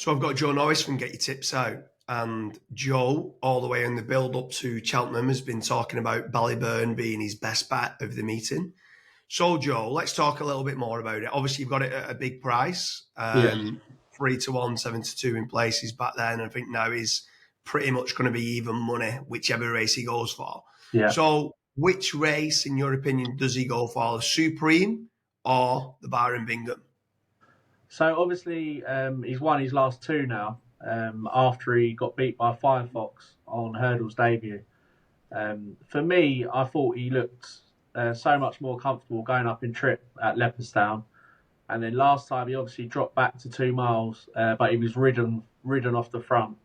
So I've got Joe Norris from Getyourtipsout, and Joe, all the way in the build-up to Cheltenham, has been talking about Ballyburn being his best bet of the meeting. So, Joe, let's talk a little bit more about it. Obviously, you've got it at a big price, Yeah. 3-1, 7-2 in places back then. I think now he's pretty much going to be even money, whichever race he goes for. Yeah. So, which race, in your opinion, does he go for, the Supreme or the Byron Bingham? So obviously, he's won his last two now. After he got beat by Firefox on Hurdle's debut. For me, I thought he looked so much more comfortable going up in trip at Leopardstown, and then last time he obviously dropped back to 2 miles, but he was ridden off the front.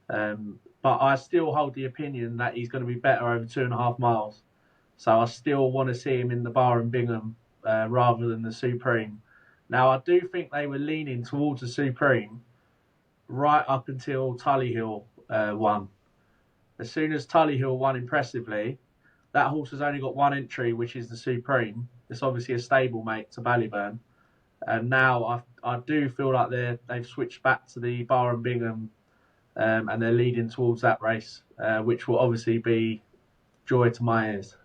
But I still hold the opinion that he's going to be better over 2.5 miles. So I still want to see him in the Byron Bingham rather than the Supreme. Now, I do think they were leaning towards the Supreme right up until Tullyhill won. As soon as Tullyhill won impressively, that horse has only got one entry, which is the Supreme. It's obviously a stablemate to Ballyburn. And now I do feel like they've switched back to the Byron Bingham and they're leading towards that race, which will obviously be joy to my ears.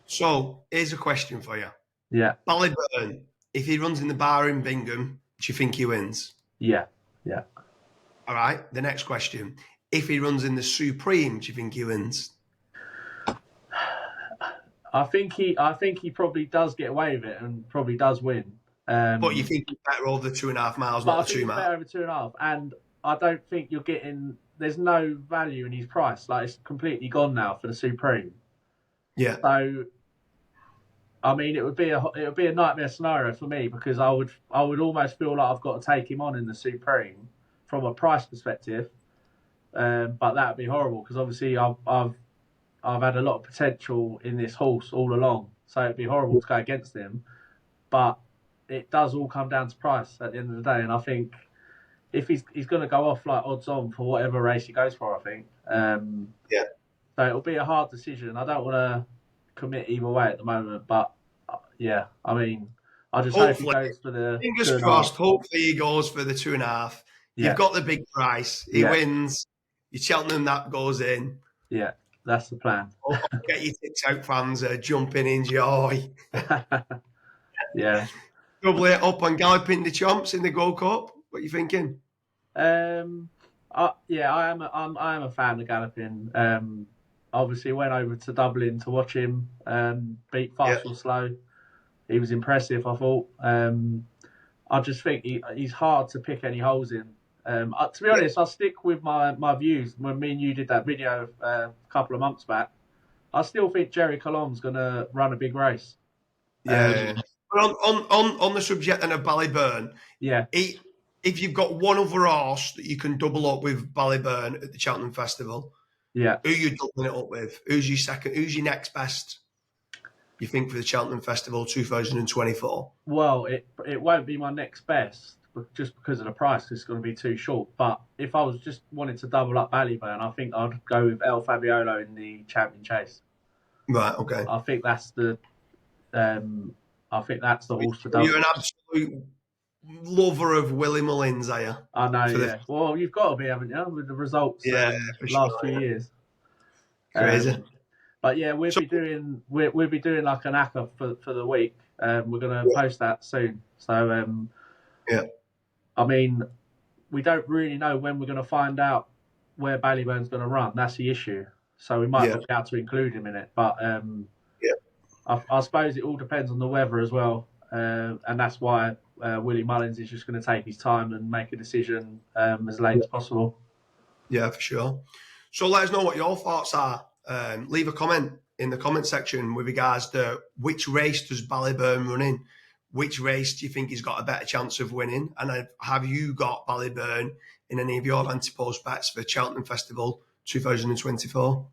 So, here's a question for you. Yeah. Ballyburn, if he runs in the Byron Bingham, do you think he wins? Yeah. All right. The next question. If he runs in the Supreme, do you think he wins? I think he probably does get away with it and probably does win. But you think he's better over the 2.5 miles, not the 2 miles? Better over 2.5, and I don't think you're getting. There's no value in his price. Like, it's completely gone now for the Supreme. Yeah. So, I mean, it would be a nightmare scenario for me, because I would almost feel like I've got to take him on in the Supreme from a price perspective. But that would be horrible, because obviously I've had a lot of potential in this horse all along, so it'd be horrible to go against him. But it does all come down to price at the end of the day, and I think if he's going to go off like odds on for whatever race he goes for, I think. Yeah. So it'll be a hard decision. I don't want to commit either way at the moment, but yeah, I mean, I just hope he goes for the fingers crossed. Hopefully he goes for the 2.5. Yeah. You've got the big price. He wins. You Cheltenham, that goes in. Yeah, that's the plan. Getyourtipsout fans are jumping in joy. Yeah. Double it up on Gallopin the Chomps in the Gold Cup. What are you thinking? I am a fan of Gallopin. Obviously went over to Dublin to watch him beat Fast or Slow. He was impressive, I thought. I just think he's hard to pick any holes in. To be honest, I'll stick with my views. When me and you did that video a couple of months back, I still think Jerry Colombe's going to run a big race. Yeah. But on the subject then of Ballyburn, if you've got one other horse that you can double up with Ballyburn at the Cheltenham Festival, who are you doubling it up with? Who's your second? Who's your next best, you think, for the Cheltenham Festival 2024? Well, it won't be my next best, just because of the price. It's going to be too short. But if I was just wanting to double up Ballyburn, I think I'd go with El Fabiolo in the Champion Chase. Right. Okay. I think that's the horse to double. You're an absolute lover of Willie Mullins, are you? I know. Well, you've got to be, haven't you, with the results last few years. Crazy. But yeah, we'll be doing like an ACCA for the week. We're going to post that soon. So I mean, we don't really know when we're going to find out where Ballyburn's going to run. That's the issue. So we might not be able to include him in it. But I suppose it all depends on the weather as well. And that's why Willie Mullins is just going to take his time and make a decision as late as possible. Yeah, for sure. So let us know what your thoughts are. Leave a comment in the comment section with regards to which race does Ballyburn run in? Which race do you think he's got a better chance of winning? And have you got Ballyburn in any of your anti-post bets for Cheltenham Festival 2024?